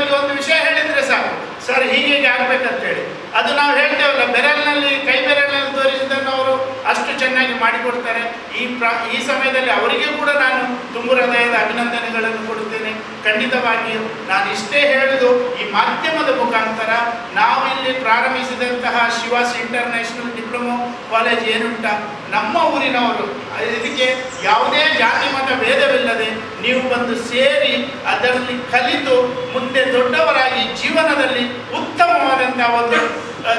ಅವರಿಗೆ ಒಂದು ವಿಷಯ ಹೇಳಿದರೆ ಸಾಕು, ಸರ್ ಹೀಗೆ ಆಗಬೇಕಂತೇಳಿ. ಅದು ನಾವು ಹೇಳ್ತೇವಲ್ಲ, ಬೆರಳಿನಲ್ಲಿ ಕೈ ಬೆರಳಿನಲ್ಲಿ ತೋರಿಸಿದ್ದನ್ನು ಅವರು ಅಷ್ಟು ಚೆನ್ನಾಗಿ ಮಾಡಿಕೊಡ್ತಾರೆ. ಈ ಸಮಯದಲ್ಲಿ ಅವರಿಗೆ ಕೂಡ ನಾನು ತುಂಬು ಹೃದಯದ ಅಭಿನಂದನೆಗಳನ್ನು ಕೊಡುತ್ತೇನೆ. ಖಂಡಿತವಾಗಿಯೂ ನಾನು ಇಷ್ಟೇ ಹೇಳುವುದು, ಈ ಮಾಧ್ಯಮದ ಮುಖಾಂತರ ನಾವು ಇಲ್ಲಿ ಪ್ರಾರಂಭಿಸಿದಂತಹ ಶಿವಾಸ್ ಇಂಟರ್ನ್ಯಾಷನಲ್ ಡಿಪ್ಲೊಮೊ ಕಾಲೇಜ್ ಏನುಂಟ, ನಮ್ಮ ಊರಿನವರು ಇದಕ್ಕೆ ಯಾವುದೇ ಜಾತಿ ಮತ ಭೇದವಿಲ್ಲದೆ ನೀವು ಬಂದು ಸೇರಿ ಅದರಲ್ಲಿ ಕಲಿತು ಮುಂದೆ ದೊಡ್ಡವರಾಗಿ ಜೀವನದಲ್ಲಿ ಉತ್ತಮವಾದಂತಹ ಒಂದು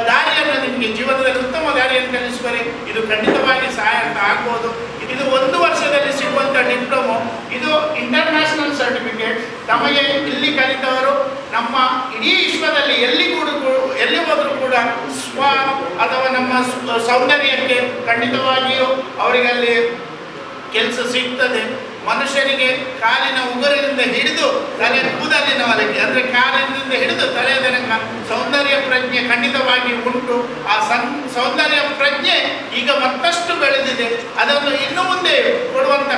ದಾರಿಯನ್ನು, ನಿಮಗೆ ಜೀವನದಲ್ಲಿ ಉತ್ತಮ ದಾರಿಯನ್ನು ಕಲಿಸುವರೆ ಇದು ಖಂಡಿತವಾಗಿ ಸಹಾಯಕ ಆಗ್ಬೋದು. ಇದು 1 ವರ್ಷದಲ್ಲಿ ಸಿಗುವಂಥ ಡಿಪ್ಲೊಮೊ, ಇದು ಇಂಟರ್ನ್ಯಾಷನಲ್ ಸರ್ಟಿಫಿಕೇಟ್. ನಮಗೆ ಇಲ್ಲಿ ಕಲಿತವರು ನಮ್ಮ ಇಡೀ ವಿಶ್ವದಲ್ಲಿ ಎಲ್ಲಿ ಹೋದರೂ ಕೂಡ ಅಥವಾ ನಮ್ಮ ಸೌಂದರ್ಯಕ್ಕೆ ಖಂಡಿತವಾಗಿಯೂ ಅವರಿಗಲ್ಲಿ ಕೆಲಸ ಸಿಗ್ತದೆ. ಮನುಷ್ಯನಿಗೆ ಕಾಲಿನ ಉಗುರಿನಿಂದ ಹಿಡಿದು ತಲೆ ಕೂದಲಿನವರೆಗೆ, ಅಂದರೆ ಕಾಲಿನಿಂದ ಹಿಡಿದು ತಲೆಯ ತನಕ ಸೌಂದರ್ಯ ಪ್ರಜ್ಞೆ ಖಂಡಿತವಾಗಿ ಉಂಟು. ಆ ಸೌಂದರ್ಯ ಪ್ರಜ್ಞೆ ಈಗ ಮತ್ತಷ್ಟು ಬೆಳೆದಿದೆ. ಅದನ್ನು ಇನ್ನು ಮುಂದೆ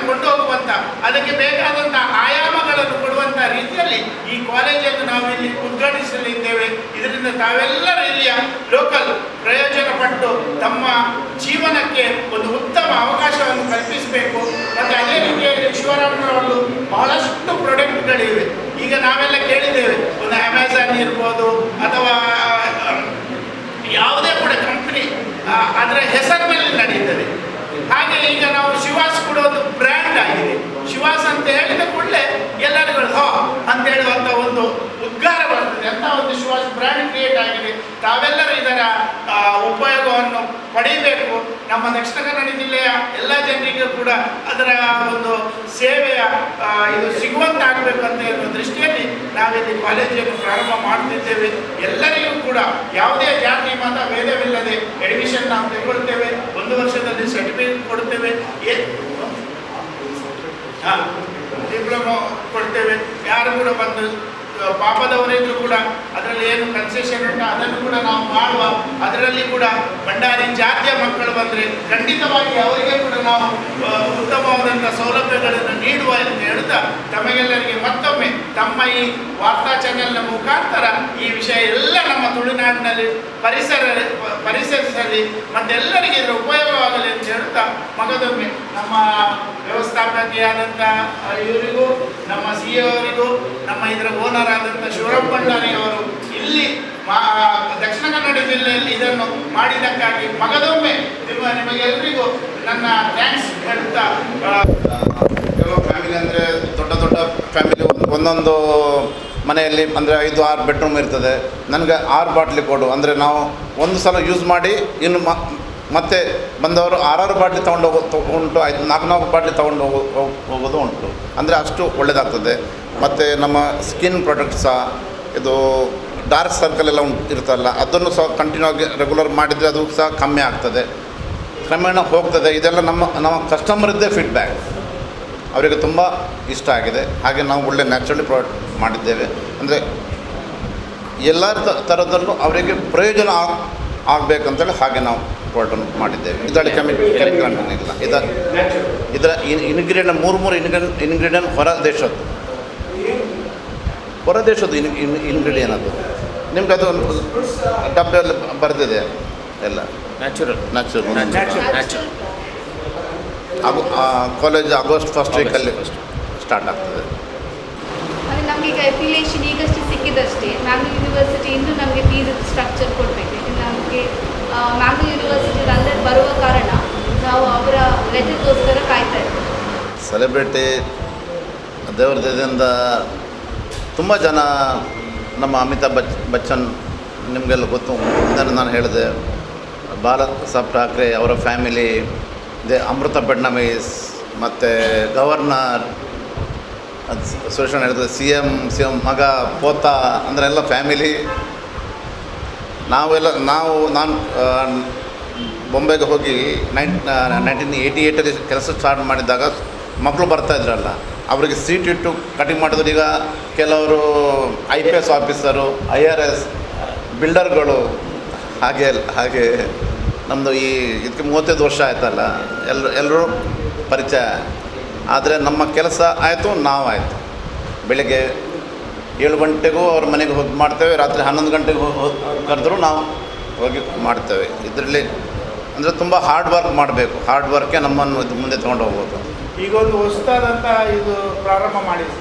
ಕೊಂಡು ಹೋಗುವಂಥ, ಅದಕ್ಕೆ ಬೇಕಾದಂಥ ಆಯಾಮಗಳನ್ನು ಕೊಡುವಂಥ ರೀತಿಯಲ್ಲಿ ಈ ಕಾಲೇಜನ್ನು ನಾವು ಇಲ್ಲಿ ಉದ್ಘಾಟಿಸಲಿದ್ದೇವೆ. ಇದರಿಂದ ತಾವೆಲ್ಲರೂ ಇಲ್ಲಿಯ ಲೋಕಲ್ ಪ್ರಯೋಜನ ಪಟ್ಟು ತಮ್ಮ ಜೀವನಕ್ಕೆ ಒಂದು ಉತ್ತಮ ಅವಕಾಶವನ್ನು ಕಲ್ಪಿಸಬೇಕು. ಮತ್ತು ಅದೇ ರೀತಿಯಲ್ಲಿ ಶಿವರಾಮನವರು ಬಹಳಷ್ಟು ಪ್ರಾಡಕ್ಟ್ಗಳಿವೆ. ಈಗ ನಾವೆಲ್ಲ ಕೇಳಿದ್ದೇವೆ, ಒಂದು ಅಮೆಝಾನ್ ಇರ್ಬೋದು ಅಥವಾ ಯಾವುದೇ ಕೂಡ ಕಂಪ್ನಿ ಅದರ ಹೆಸರಿನಲ್ಲಿ ನಡೀತದೆ. ಹಾಗೆ ಈಗ ನಾವು ಶಿವಾಸ್ ಕೂಡ ಒಂದು ಬ್ರ್ಯಾಂಡ್ ಆಗಿದೆ. ಶಿವಾಸ್ ಅಂತ ಹೇಳಿದ ಕೂಡಲೇ ಎಲ್ಲರಿಗೂ ಅಂತ ಹೇಳುವಂಥ ಒಂದು ಉದ್ಗಾರ ಬರ್ತದೆ. ಅಂತ ಒಂದು ಶಿವಾಸ್ ಬ್ರ್ಯಾಂಡ್ ಕ್ರಿಯೇಟ್ ಆಗಿದೆ. ತಾವೆಲ್ಲರೂ ಇದರ ಉಪಯೋಗವನ್ನು ಪಡೆಯಬೇಕು. ನಮ್ಮ ದಕ್ಷಿಣ ಕನ್ನಡ ಜಿಲ್ಲೆಯ ಎಲ್ಲ ಜನರಿಗೂ ಕೂಡ ಅದರ ಒಂದು ಸೇವೆಯ ಇದು ಸಿಗುವಂತಾಗಬೇಕು ಅಂತ ಹೇಳುವ ದೃಷ್ಟಿಯಲ್ಲಿ ನಾವಿಲ್ಲಿ ಕಾಲೇಜನ್ನು ಪ್ರಾರಂಭ ಮಾಡ್ತಿದ್ದೇವೆ. ಎಲ್ಲರಿಗೂ ಕೂಡ ಯಾವುದೇ ಜಾತಿ ಮತ ಭೇದವಿಲ್ಲದೆ ಅಡ್ಮಿಷನ್ ನಾವು ತೆಗೊಳ್ತೇವೆ. 1 ವರ್ಷದಲ್ಲಿ ಸರ್ಟಿಫಿಕೇಟ್ ಕೊಡ್ತೇವೆ, ಡಿಪ್ಲೊಮೊ ಕೊಡ್ತೇವೆ. ಯಾರು ಕೂಡ ಬಂದು ಪಾಪದವರಿದ್ರು ಕೂಡ ಅದರಲ್ಲಿ ಏನು ಕನ್ಸೆಷನ್ ಉಂಟು ಅದನ್ನು ಕೂಡ ನಾವು ಮಾಡುವ. ಅದರಲ್ಲಿ ಕೂಡ ಭಂಡಾರಿ ಜಾತಿಯ ಮಕ್ಕಳು ಬಂದರೆ ಖಂಡಿತವಾಗಿ ಅವರಿಗೆ ಕೂಡ ನಾವು ಉತ್ತಮವಾದಂಥ ಸೌಲಭ್ಯಗಳನ್ನು ನೀಡುವ ಅಂತ ಹೇಳ್ತಾ ತಮಗೆಲ್ಲರಿಗೆ ಮತ್ತೊಮ್ಮೆ ತಮ್ಮ ಈ ವಾರ್ತಾ ಚಾನೆಲ್ನ ಮುಖಾಂತರ ಈ ವಿಷಯ ಎಲ್ಲ ನಮ್ಮ ತುಳುನಾಡಿನಲ್ಲಿ ಪರಿಸರಿಸಲಿ ಮತ್ತು ಎಲ್ಲರಿಗೆ ಇದರ ಉಪಯೋಗವಾಗಲಿ ಅಂತ ಹೇಳ್ತಾ ಮಗದೊಮ್ಮೆ ನಮ್ಮ ವ್ಯವಸ್ಥಾಪಕಿಯಾದಂಥ ಇವರಿಗೂ, ನಮ್ಮ ಸಿ ಎ ಅವರಿಗೂ, ನಮ್ಮ ಇದರ ಓನರ್ ಆದಂಥ ಶಿವರಾಮ್ ಭಂಡಾರಿ ಅವರು ಇಲ್ಲಿ ದಕ್ಷಿಣ ಕನ್ನಡ ಜಿಲ್ಲೆಯಲ್ಲಿ ಇದನ್ನು ಮಾಡಿದ್ದಕ್ಕಾಗಿ ಮಗದೊಮ್ಮೆ ನಿಮಗೆಲ್ಲರಿಗೂ ನನ್ನ ಥ್ಯಾಂಕ್ಸ್ ಹೇಳ್ತಾ. ಕೆಲವು ಫ್ಯಾಮಿಲಿ ಅಂದರೆ ದೊಡ್ಡ ದೊಡ್ಡ ಫ್ಯಾಮಿಲಿ ಒಂದೊಂದು ಮನೆಯಲ್ಲಿ ಅಂದರೆ 5-6 ಬೆಡ್ರೂಮ್ ಇರ್ತದೆ. ನನಗೆ 6 ಬಾಟ್ಲಿ ಕೊಡು ಅಂದರೆ ನಾವು ಒಂದು ಸಲ ಯೂಸ್ ಮಾಡಿ ಇನ್ನು ಮತ್ತೆ ಬಂದವರು 6 ಬಾಟ್ಲಿ ತೊಗೊಂಡು ಉಂಟು, 4 ಬಾಟ್ಲಿ ತೊಗೊಂಡು ಹೋಗೋದು ಉಂಟು. ಅಂದರೆ ಅಷ್ಟು ಒಳ್ಳೆಯದಾಗ್ತದೆ. ಮತ್ತು ನಮ್ಮ ಸ್ಕಿನ್ ಪ್ರಾಡಕ್ಟ್ ಸಹ ಇದು ಡಾರ್ಕ್ ಸರ್ಕಲ್ ಎಲ್ಲ ಇರ್ತಲ್ಲ, ಅದನ್ನು ಸಹ ಕಂಟಿನ್ಯೂ ಆಗಿ ರೆಗ್ಯುಲರ್ ಮಾಡಿದರೆ ಅದು ಸಹ ಕಮ್ಮಿ ಆಗ್ತದೆ, ಕ್ರಮೇಣ ಹೋಗ್ತದೆ. ಇದೆಲ್ಲ ನಮ್ಮ ಕಸ್ಟಮರ್ದೇ ಫೀಡ್ಬ್ಯಾಕ್, ಅವರಿಗೆ ತುಂಬ ಇಷ್ಟ ಆಗಿದೆ. ಹಾಗೆ ನಾವು ಒಳ್ಳೆ ನ್ಯಾಚುರಲಿ ಪ್ರಾಡಕ್ಟ್ ಮಾಡಿದ್ದೇವೆ. ಅಂದರೆ ಎಲ್ಲ ಥರದಲ್ಲೂ ಅವರಿಗೆ ಪ್ರಯೋಜನ ಆಗಬೇಕಂತೇಳಿ ಹಾಗೆ ನಾವು ಪ್ರಾಡಕ್ಟನ್ನು ಮಾಡಿದ್ದೇವೆ. ಇದರಲ್ಲಿ ಕೆಮಿಕಲ್ ಇಲ್ಲ. ಇದರ ಇನ್ಗ್ರೀಡಿಯೆಂಟ್ 3 ಇನ್ಗ್ರೀಡಿಯೆಂಟ್ ಹೊರ ದೇಶದ್ದು ಇನ್ಗ್ರೀಡಿಯೆಂಟ್ ಅದು. ನಿಮ್ಗೆ ಅದು ಡಬ್ಬೆಯಲ್ಲಿ ಬರೆದಿದೆ ಎಲ್ಲ ನ್ಯಾಚುರಲ್. ಕಾಲೇಜ್ ಆಗಸ್ಟ್ 1st ವೀಕಲ್ಲಿ ಸ್ಟಾರ್ಟ್ ಆಗ್ತದೆ. ನಮಗೆ ಈಗ ಅಫಿಲಿಯೇಷನ್ ಈಗಷ್ಟೇ ಸಿಕ್ಕಿದಷ್ಟೇ. ಮ್ಯಾಂಗ್ಳೂರ್ ಯೂನಿವರ್ಸಿಟಿ ಇನ್ನೂ ನಮಗೆ ಫೀಸ್ ಸ್ಟ್ರಕ್ಚರ್ ಕೊಡಬೇಕು. ನಮಗೆ ಮ್ಯಾಂಗ್ಳೂರ್ ಯೂನಿವರ್ಸಿಟಿ ಅಂಡರ್ ಬರುವ ಕಾರಣ ನಾವು ಅವರ ಲೆಟರ್ಗೋಸ್ಕರ ಕಾಯ್ತಾ ಇದ್ದೀವಿ. ಸೆಲೆಬ್ರಿಟಿ ದೇವರದಿಂದ ತುಂಬ ಜನ, ನಮ್ಮ ಅಮಿತಾಬ್ ಬಚ್ಚನ್ ನಿಮಗೆಲ್ಲ ಗೊತ್ತು, ಇದನ್ನು ನಾನು ಹೇಳಿದೆ. ಬಾಲಸಾಬ್ ಠಾಕ್ರೆ ಅವರ ಫ್ಯಾಮಿಲಿ, ಅಮೃತ ಫಡ್ನವೀಸ್ ಮತ್ತು ಗವರ್ನರ್ ಸುರೇಶ್ ಹೇಳಿದೆ, ಸಿ ಎಮ್ ಮಗ ಪೋತ ಅಂದರೆ ಎಲ್ಲ ಫ್ಯಾಮಿಲಿ. ನಾನು ಬೊಂಬೆಗೆ ಹೋಗಿ 1988 ಕೆಲಸ ಸ್ಟಾರ್ಟ್ ಮಾಡಿದಾಗ ಮಕ್ಕಳು ಬರ್ತಾಯಿದ್ರಲ್ಲ, ಅವರಿಗೆ ಸೀಟ್ ಇಟ್ಟು ಕಟಿಂಗ್ ಮಾಡಿದ್ರು. ಈಗ ಕೆಲವರು IPS ಆಫೀಸರು, IRS, ಬಿಲ್ಡರ್ಗಳು, ಹಾಗೆ ನಮ್ಮದು ಇದಕ್ಕೆ 35 ವರ್ಷ ಆಯ್ತಲ್ಲ, ಎಲ್ಲರೂ ಪರಿಚಯ. ಆದರೆ ನಮ್ಮ ಕೆಲಸ ಆಯಿತು, ನಾವಾಯಿತು. ಬೆಳಗ್ಗೆ 7 ಗಂಟೆಗೂ ಅವ್ರ ಮನೆಗೆ ಹೋಗಿ ಮಾಡ್ತೇವೆ, ರಾತ್ರಿ 11 ಗಂಟೆಗೆ ಕರೆದ್ರೂ ನಾವು ಹೋಗಿ ಮಾಡ್ತೇವೆ. ಇದರಲ್ಲಿ ಅಂದರೆ ತುಂಬ ಹಾರ್ಡ್ ವರ್ಕ್ ಮಾಡಬೇಕು, ಹಾರ್ಡ್ ವರ್ಕೇ ನಮ್ಮನ್ನು ಮುಂದೆ ತೊಗೊಂಡು ಹೋಗ್ಬೋದು. ಈಗ ಒಂದು ಹೊಸದಾದಂಥ ಇದು ಪ್ರಾರಂಭ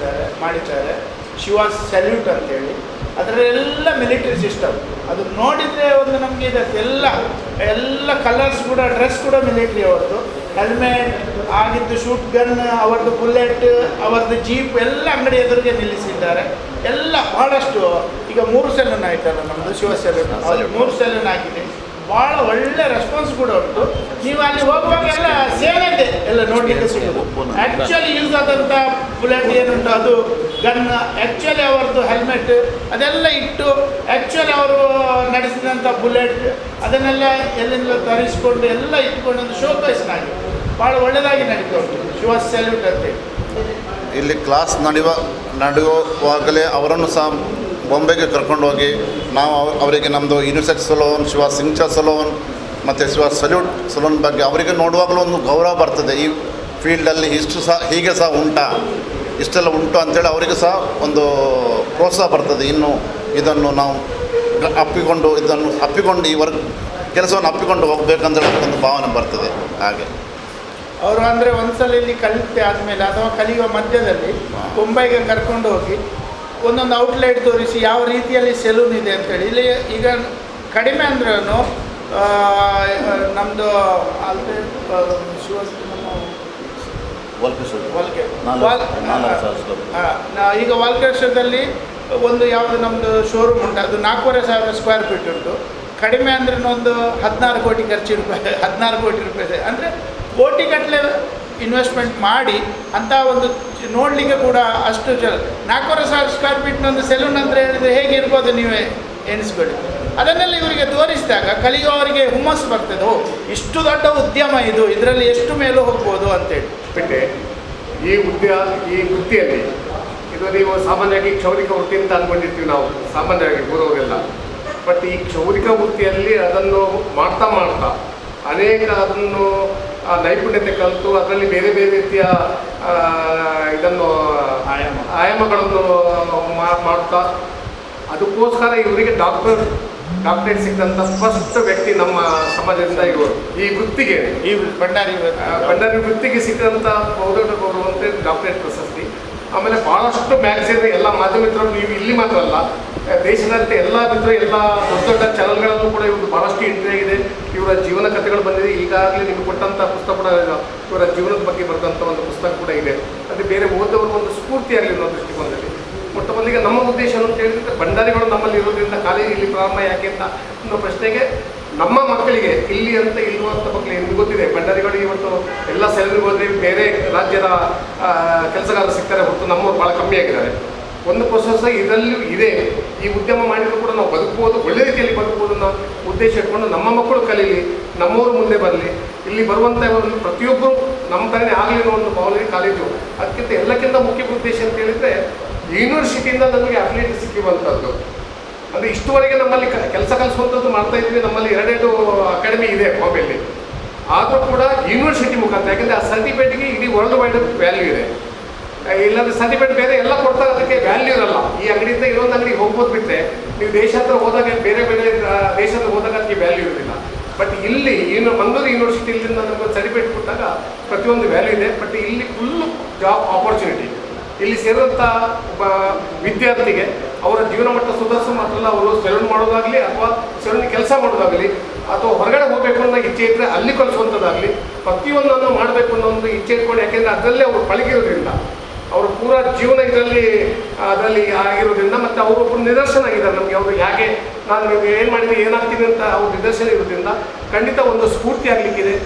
ಮಾಡಿದ್ದಾರೆ ಶಿವಾಸ್ ಸಲ್ಯೂಟ್ ಅಂತೇಳಿ. ಅದರಲ್ಲೆಲ್ಲ ಮಿಲಿಟರಿ ಸಿಸ್ಟಮ್, ಅದು ನೋಡಿದರೆ ಒಂದು ನಮಗೆ ಇದೆ ಎಲ್ಲ ಕಲರ್ಸ್ ಕೂಡ, ಡ್ರೆಸ್ ಕೂಡ ಮಿಲಿಟರಿ ಅವ್ರದ್ದು, ಹೆಲ್ಮೆಟ್ ಆಗಿದ್ದು, ಶೂಟ್ ಗನ್, ಅವರದ್ದು ಬುಲೆಟ್, ಅವರದ್ದು ಜೀಪ್ ಎಲ್ಲ ಅಂಗಡಿ ಎದುರಿಗೆ ನಿಲ್ಲಿಸಿದ್ದಾರೆ. ಎಲ್ಲ ಭಾಳಷ್ಟು ಈಗ 3 ಸೆಲೂನ್ ಆಯ್ತಲ್ಲ ನಮ್ಮದು ಶಿವ ಸೆಲೂನ್, 3 ಸೆಲೂನ್ ಆಗಿದೆ. ಭಾಳ ಒಳ್ಳೆ ರೆಸ್ಪಾನ್ಸ್ ಕೂಡ ಉಂಟು. ನೀವು ಅಲ್ಲಿ ಹೋಗುವಾಗ ಎಲ್ಲ ಸೇವೆದೆ ಎಲ್ಲ ನೋಡಲಿಕ್ಕೆ ಸಿಗೋದು. ಆ್ಯಕ್ಚುಲಿ ಯೂಸ್ ಆದಂಥ ಬುಲೆಟ್ ಏನುಂಟು, ಅದು ಗನ್, ಆ್ಯಕ್ಚುಲಿ ಅವರದ್ದು ಹೆಲ್ಮೆಟ್ ಅದೆಲ್ಲ ಇಟ್ಟು, ಆ್ಯಕ್ಚುಲಿ ಅವರು ನಡೆಸಿದಂಥ ಬುಲೆಟ್ ಅದನ್ನೆಲ್ಲ ಎಲ್ಲಿಂದ ತರಿಸ್ಕೊಂಡು ಎಲ್ಲ ಇಟ್ಕೊಂಡು ಒಂದು ಶೋಕೇಸ್ನಾಗಿ ಭಾಳ ಒಳ್ಳೆಯದಾಗಿ ನಡೀತಾ ಉಂಟು ಶಿವಾಸ್ ಸೆಲ್ಯೂಟ್ ಅಂತೇಳಿ. ಇಲ್ಲಿ ಕ್ಲಾಸ್ ನಡೆಯುವಾಗಲೇ ಅವರನ್ನು ಸಹ ಬಾಂಬೆಗೆ ಕರ್ಕೊಂಡು ಹೋಗಿ ನಾವು ಅವರಿಗೆ ನಮ್ಮದು ಯೂನಿಸೆಕ್ಸ್ ಸಲೂನ್, ಶಿವ ಸಿಂಗ್ಚರ್ ಸಲೂನ್ ಮತ್ತು ಶಿವ ಸಲೂನ್ ಬಗ್ಗೆ ಅವರಿಗೆ ನೋಡುವಾಗಲೂ ಒಂದು ಗೌರವ ಬರ್ತದೆ. ಈ ಫೀಲ್ಡಲ್ಲಿ ಇಷ್ಟು ಸಹ ಹೀಗೆ ಸಹ ಇಷ್ಟೆಲ್ಲ ಉಂಟು ಅಂಥೇಳಿ ಅವರಿಗೆ ಸಹ ಒಂದು ಪ್ರೋತ್ಸಾಹ ಬರ್ತದೆ. ಇನ್ನು ಇದನ್ನು ನಾವು ಅಪ್ಪಿಕೊಂಡು ಈ ಕೆಲಸವನ್ನು ಅಪ್ಪಿಕೊಂಡು ಹೋಗಬೇಕಂತೇಳಿ ಒಂದು ಭಾವನೆ ಬರ್ತದೆ. ಹಾಗೆ ಅವರು ಅಂದರೆ ಒಂದ್ಸಲ ಇಲ್ಲಿ ಕಲಿತೆ ಆದಮೇಲೆ ಅಥವಾ ಕಲಿಯುವ ಮಧ್ಯದಲ್ಲಿ ಮುಂಬೈಗೆ ಕರ್ಕೊಂಡು ಹೋಗಿ ಒಂದೊಂದು ಔಟ್ಲೆಟ್ ತೋರಿಸಿ ಯಾವ ರೀತಿಯಲ್ಲಿ ಸೆಲೂನ್ ಇದೆ ಅಂತೇಳಿ. ಇಲ್ಲಿ ಈಗ ಕಡಿಮೆ ಅಂದ್ರೂ ನಮ್ಮದು ಅಲ್ಲದೆ ಈಗ ವಾಲ್ಕೇಶ್ವರದಲ್ಲಿ ಒಂದು ಯಾವುದು ನಮ್ಮದು ಶೋರೂಮ್ ಉಂಟು, ಅದು 4,500 ಸ್ಕ್ವೇರ್ ಫೀಟ್ ಉಂಟು. ಕಡಿಮೆ ಅಂದ್ರೆ ಒಂದು 16 ಕೋಟಿ ರೂಪಾಯಿ 16 ಕೋಟಿ ರೂಪಾಯಿ ಅಂದರೆ ಕೋಟಿಗಟ್ಟಲೆ ಇನ್ವೆಸ್ಟ್ಮೆಂಟ್ ಮಾಡಿ ಅಂಥ ಒಂದು ನೋಡಲಿಕ್ಕೆ ಕೂಡ ಅಷ್ಟು 4,500 ಸ್ಕ್ವೇರ್ ಫೀಟ್ನೊಂದು ಸೆಲೂನ್ ಅಂತ ಹೇಳಿದರೆ ಹೇಗಿರ್ಬೋದು ನೀವೇ ಎಣಿಸ್ಕೊಳ್ಳಿ. ಅದನ್ನೆಲ್ಲ ಇವರಿಗೆ ತೋರಿಸಿದಾಗ ಕಲಿಯುವವರಿಗೆ ಹುಮ್ಮಸ್ಸು ಬರ್ತದೆ, ಓ ಇಷ್ಟು ದೊಡ್ಡ ಉದ್ಯಮ ಇದು, ಇದರಲ್ಲಿ ಎಷ್ಟು ಮೇಲೂ ಹೋಗ್ಬೋದು ಅಂತೇಳಿ. ಬಿಟ್ಟೆ ಈ ವೃತ್ತಿಯಲ್ಲಿ ಇದು ನೀವು ಸಾಮಾನ್ಯವಾಗಿ ಕ್ಷೌರಿಕ ವೃತ್ತಿ ಅಂತ ಅಂದ್ಕೊಂಡಿರ್ತೀವಿ ನಾವು ಸಾಮಾನ್ಯವಾಗಿ ಬರೋರೆಲ್ಲ. ಬಟ್ ಈ ಕ್ಷೌರಿಕ ವೃತ್ತಿಯಲ್ಲಿ ಅದನ್ನು ಮಾಡ್ತಾ ಅನೇಕ ಅದನ್ನು ನೈಪುಣ್ಯತೆ ಕಲಿತು ಅದರಲ್ಲಿ ಬೇರೆ ಬೇರೆ ರೀತಿಯ ಇದನ್ನು ಆಯಾಮಗಳನ್ನು ಮಾಡ್ತಾ ಅದಕ್ಕೋಸ್ಕರ ಇವರಿಗೆ ಡಾಕ್ಟರೇಟ್ ಸಿಕ್ಕಂಥ ಫಸ್ಟ್ ವ್ಯಕ್ತಿ ನಮ್ಮ ಸಮಾಜದಿಂದ ಇವರು. ಈ ವೃತ್ತಿಗೆ ಈ ಭಂಡಾರಿ ವೃತ್ತಿಗೆ ಸಿಕ್ಕಂಥ ಬಹುದೊಡ್ಡ ಗೌರವ ಅಂತ ಡಾಕ್ಟರೇಟ್ ಪ್ರಶಸ್ತಿ. ಆಮೇಲೆ ಭಾಳಷ್ಟು ಮ್ಯಾಗಝಿನ್ ಎಲ್ಲ ಮಾಧ್ಯಮ ಮಿತ್ರರು, ನೀವು ಇಲ್ಲಿ ಮಾತ್ರ ಅಲ್ಲ ದೇಶದಂತೆ ಎಲ್ಲ ಮಿತ್ರರು ಎಲ್ಲ ದೊಡ್ಡ ದೊಡ್ಡ ಚಾನಲ್ಗಳಲ್ಲೂ ಕೂಡ ಇವ್ರದ್ದು ಭಾಳಷ್ಟು ಎಂಟ್ರಿ ಆಗಿದೆ. ಇವರ ಜೀವನ ಕಥೆಗಳು ಬಂದಿದೆ. ಈಗಾಗಲೇ ನಿಮಗೆ ಕೊಟ್ಟಂಥ ಪುಸ್ತಕ ಕೂಡ ಇವರ ಜೀವನದ ಬಗ್ಗೆ ಬರೆದಂಥ ಒಂದು ಪುಸ್ತಕ ಕೂಡ ಇದೆ. ಅದು ಬೇರೆ ಓದೋರು ಒಂದು ಸ್ಫೂರ್ತಿಯಾಗಲಿ ಅನ್ನೋ ದೃಷ್ಟಿಕೋನದಲ್ಲಿ ಮೊಟ್ಟ ಮೊದಲಿಗೆ ನಮ್ಮ ಉದ್ದೇಶ ಅಂತ ಹೇಳಿದ್ರೆ ಭಂಡಾರಿಗಳು ನಮ್ಮಲ್ಲಿ ಇರೋದ್ರಿಂದ ಕಾಲೇಜ್ ಇಲ್ಲಿ ಪ್ರಾರಂಭ ಯಾಕೆ ಅಂತ ಅನ್ನೋ ಪ್ರಶ್ನೆಗೆ ನಮ್ಮ ಮಕ್ಕಳಿಗೆ ಇಲ್ಲಿ ಅಂತ ಇಲ್ಲುವಂಥ ಮಕ್ಕಳಿಗೆ ನಿಮ್ಗೆ ಗೊತ್ತಿದೆ, ಭಂಡಾರಿಗಳು ಇವತ್ತು ಎಲ್ಲ ಸೆಲೆಬ್ರಿಗೆ ಹೋದರೆ ಬೇರೆ ರಾಜ್ಯದ ಕೆಲಸಗಾರರು ಸಿಗ್ತಾರೆ ಹೊರತು ನಮ್ಮವ್ರು ಭಾಳ ಕಮ್ಮಿ ಆಗಿದ್ದಾರೆ. ಒಂದು ಪ್ರೊಸೆಸ್ ಇದರಲ್ಲೂ ಇದೆ. ಈ ಉದ್ಯಮ ಮಾಡಿದರೂ ಕೂಡ ನಾವು ಬದುಕ್ಬೋದು, ಒಳ್ಳೆ ರೀತಿಯಲ್ಲಿ ಬದುಕ್ಬೋದು ಅನ್ನೋ ಉದ್ದೇಶ ಇಟ್ಕೊಂಡು ನಮ್ಮ ಮಕ್ಕಳು ಕಲೀಲಿ, ನಮ್ಮವರು ಮುಂದೆ ಬರಲಿ, ಇಲ್ಲಿ ಬರುವಂಥ ಪ್ರತಿಯೊಬ್ಬರು ನಮ್ಮ ಥರನೇ ಆಗಲಿ ಅನ್ನೋ ಒಂದು ಭಾವನೆ ಕಾಲೇಜು. ಅದಕ್ಕಿಂತ ಎಲ್ಲಕ್ಕಿಂತ ಮುಖ್ಯ ಉದ್ದೇಶ ಅಂತ ಹೇಳಿದರೆ ಯೂನಿವರ್ಸಿಟಿಯಿಂದ ನಮಗೆ ಅಫಿಲಿಯೇಟ್ ಸಿಕ್ಕಿರುವಂಥದ್ದು. ಅಂದರೆ ಇಷ್ಟುವರೆಗೆ ನಮ್ಮಲ್ಲಿ ಕೆಲಸ ಕಲಿಸುವಂಥದ್ದು ಮಾಡ್ತಾ ಇದ್ದೀವಿ. ನಮ್ಮಲ್ಲಿ 2 ಅಕಾಡೆಮಿ ಇದೆ ಬಾಂಬೆಯಲ್ಲಿ. ಆದರೂ ಕೂಡ ಯೂನಿವರ್ಸಿಟಿ ಮುಖಾಂತರ, ಯಾಕೆಂದರೆ ಆ ಸರ್ಟಿಫಿಕೇಟ್ಗೆ ಇಡೀ ವರ್ಲ್ಡ್ ವೈಡ್ ವ್ಯಾಲ್ಯೂ ಇದೆ. ಇಲ್ಲಾಂದರೆ ಸರ್ಟಿಫಿಕೇಟ್ ಬೇರೆ ಎಲ್ಲ ಕೊಡ್ತಾರೆ, ಅದಕ್ಕೆ ವ್ಯಾಲ್ಯೂ ಇರಲ್ಲ. ಈ ಅಂಗಡಿಯಿಂದ ಇನ್ನೊಂದು ಅಂಗಡಿಗೆ ಹೋಗ್ಬೋದು ಬಿಟ್ಟರೆ ನೀವು ದೇಶ ಹತ್ರ ಹೋದಾಗ ಬೇರೆ ದೇಶ ಹತ್ರ ಹೋದಾಗ ಅದಕ್ಕೆ ವ್ಯಾಲ್ಯೂ ಇರೋದಿಲ್ಲ. ಬಟ್ ಇಲ್ಲಿ ಮಂಗಳೂರು ಯೂನಿವರ್ಸಿಟಿಯಿಂದ ನಮಗೆ ಸರ್ಟಿಫಿಕೇಟ್ ಕೊಟ್ಟಾಗ ಪ್ರತಿಯೊಂದು ವ್ಯಾಲ್ಯೂ ಇದೆ. ಬಟ್ ಇಲ್ಲಿ ಫುಲ್ಲು ಜಾಬ್ ಆಪರ್ಚುನಿಟಿ. ಇಲ್ಲಿ ಸೇರಿದಂಥ ಒಬ್ಬ ವಿದ್ಯಾರ್ಥಿಗೆ ಅವರ ಜೀವನ ಮಟ್ಟ ಸುಧಾರಿಸೋ ಮಾತ್ರ ಅಲ್ಲ, ಅವರು ಸೆಲೂನ್ ಮಾಡೋದಾಗಲಿ ಅಥವಾ ಸೆಲೂನ್ ಕೆಲಸ ಮಾಡೋದಾಗಲಿ ಅಥವಾ ಹೊರಗಡೆ ಹೋಗಬೇಕು ಅನ್ನೋ ಇಚ್ಛೆ ಇದ್ದರೆ ಅಲ್ಲಿ ಕಲಿಸುವಂಥದ್ದಾಗಲಿ ಪ್ರತಿಯೊಂದನ್ನು ಮಾಡಬೇಕು ಅನ್ನೋ ಒಂದು ಇಚ್ಛೆ ಇಟ್ಕೊಂಡು, ಯಾಕೆಂದರೆ ಅದರಲ್ಲೇ ಅವರು ಪಳಗಿರೋದ್ರಿಂದ ಅವರ ಪೂರ ಜೀವನ ಅದರಲ್ಲಿ ಆಗಿರೋದ್ರಿಂದ ಮತ್ತು ಅವರೊಬ್ಬರು ನಿದರ್ಶನ ಆಗಿದ್ದಾರೆ ನಮಗೆ. ಅವರು ಹೇಗೆ ನಾನು ನಿಮಗೆ ಏನು ಮಾಡಿದ್ರೆ ಏನಾಗ್ತೀನಿ ಅಂತ ಅವ್ರ ನಿದರ್ಶನ ಇರೋದ್ರಿಂದ ಖಂಡಿತ ಒಂದು ಸ್ಫೂರ್ತಿ ಆಗಲಿಕ್ಕಿದೆ.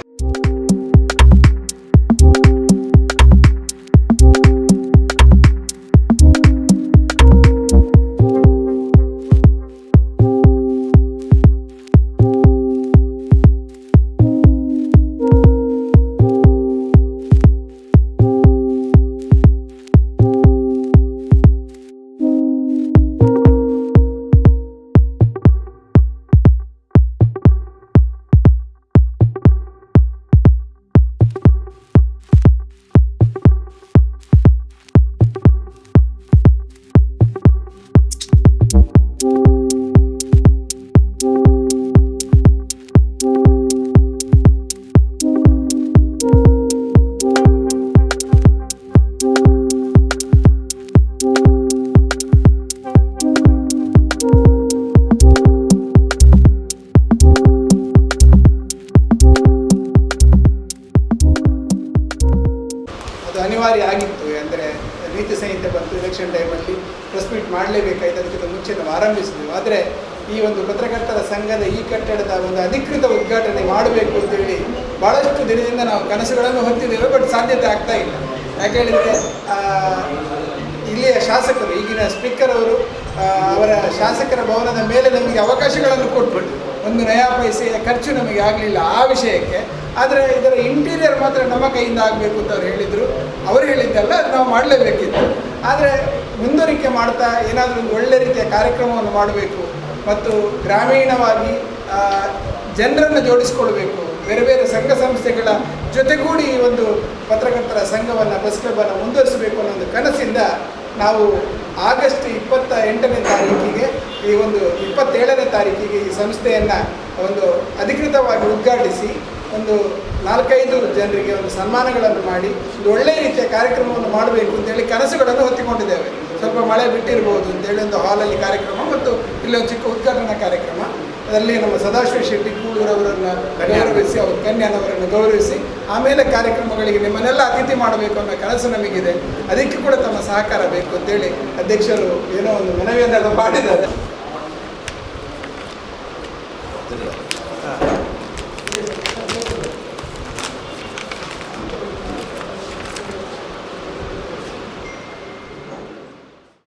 ನಾವು ಆರಂಭಿಸಿದೆವು. ಆದರೆ ಈ ಒಂದು ಪತ್ರಕರ್ತರ ಸಂಘದ ಈ ಕಟ್ಟಡದ ಒಂದು ಅಧಿಕೃತ ಉದ್ಘಾಟನೆ ಮಾಡಬೇಕು ಅಂತೇಳಿ ಭಾಳಷ್ಟು ದಿನದಿಂದ ನಾವು ಕನಸುಗಳನ್ನು ಹೊತ್ತಿದ್ದೇವೆ, ಬಟ್ ಸಾಧ್ಯತೆ ಆಗ್ತಾ ಇಲ್ಲ. ಯಾಕೆ ಹೇಳಿದರೆ ಇಲ್ಲಿಯ ಶಾಸಕರು, ಈಗಿನ ಸ್ಪೀಕರ್ ಅವರು ಅವರ ಶಾಸಕರ ಭವನದ ಮೇಲೆ ನಮಗೆ ಅವಕಾಶಗಳನ್ನು ಕೊಟ್ಬಿಟ್ಟು ಒಂದು ನಯಾ ಪೈಸೆಯ ಖರ್ಚು ನಮಗೆ ಆಗಲಿಲ್ಲ ಆ ವಿಷಯಕ್ಕೆ. ಆದರೆ ಇದರ ಇಂಟೀರಿಯರ್ ಮಾತ್ರ ನಮ್ಮ ಕೈಯಿಂದ ಆಗಬೇಕು ಅಂತ ಅವ್ರು ಹೇಳಿದರು. ಅವರು ಹೇಳಿದ್ದಲ್ಲ, ಅದು ನಾವು ಮಾಡಲೇಬೇಕಿತ್ತು. ಆದರೆ ಮುಂದುವರಿಕೆ ಮಾಡ್ತಾ ಏನಾದರೂ ಒಂದು ಒಳ್ಳೆ ರೀತಿಯ ಕಾರ್ಯಕ್ರಮವನ್ನು ಮಾಡಬೇಕು ಮತ್ತು ಗ್ರಾಮೀಣವಾಗಿ ಜನರನ್ನು ಜೋಡಿಸ್ಕೊಳ್ಬೇಕು, ಬೇರೆ ಬೇರೆ ಸಂಘ ಸಂಸ್ಥೆಗಳ ಜೊತೆಗೂಡಿ ಈ ಒಂದು ಪತ್ರಕರ್ತರ ಸಂಘವನ್ನು, ಪ್ರೆಸ್ ಕ್ಲಬ್ಬನ್ನು ಮುಂದುವರಿಸಬೇಕು ಅನ್ನೋ ಒಂದು ಕನಸಿಂದ ನಾವು ಆಗಸ್ಟ್ 28ನೇ ತಾರೀಕಿಗೆ ಈ ಒಂದು 27ನೇ ತಾರೀಕಿಗೆ ಈ ಸಂಸ್ಥೆಯನ್ನು ಒಂದು ಅಧಿಕೃತವಾಗಿ ಉದ್ಘಾಟಿಸಿ ಒಂದು 4-5 ಜನರಿಗೆ ಒಂದು ಸನ್ಮಾನಗಳನ್ನು ಮಾಡಿ ಒಂದು ಒಳ್ಳೆಯ ರೀತಿಯ ಕಾರ್ಯಕ್ರಮವನ್ನು ಮಾಡಬೇಕು ಅಂತೇಳಿ ಕನಸುಗಳನ್ನು ಹೊತ್ತಿಕೊಂಡಿದ್ದೇವೆ. ಸ್ವಲ್ಪ ಮಳೆ ಬಿಟ್ಟಿರ್ಬೋದು ಅಂತೇಳಿ ಒಂದು ಹಾಲಲ್ಲಿ ಕಾರ್ಯಕ್ರಮ ಮತ್ತು ಇಲ್ಲೊಂದು ಚಿಕ್ಕ ಉದ್ಘಾಟನಾ ಕಾರ್ಯಕ್ರಮ, ಅದರಲ್ಲಿ ನಮ್ಮ ಸದಾಶಿವ ಶೆಟ್ಟಿ ಕೂಳೂರವರನ್ನು ಗೌರವಿಸಿ, ಅವರು ಕನ್ಯಾನವರನ್ನು ಗೌರವಿಸಿ ಆಮೇಲೆ ಕಾರ್ಯಕ್ರಮಗಳಿಗೆ ನಿಮ್ಮನ್ನೆಲ್ಲ ಅತಿಥಿ ಮಾಡಬೇಕು ಅನ್ನೋ ಕನಸು ನಮಗಿದೆ. ಅದಕ್ಕೆ ಕೂಡ ತಮ್ಮ ಸಹಕಾರ ಬೇಕು ಅಂತೇಳಿ ಅಧ್ಯಕ್ಷರು ಏನೋ ಒಂದು ಮನವಿಯನ್ನೆಲ್ಲ ಮಾಡಿದ್ದಾರೆ.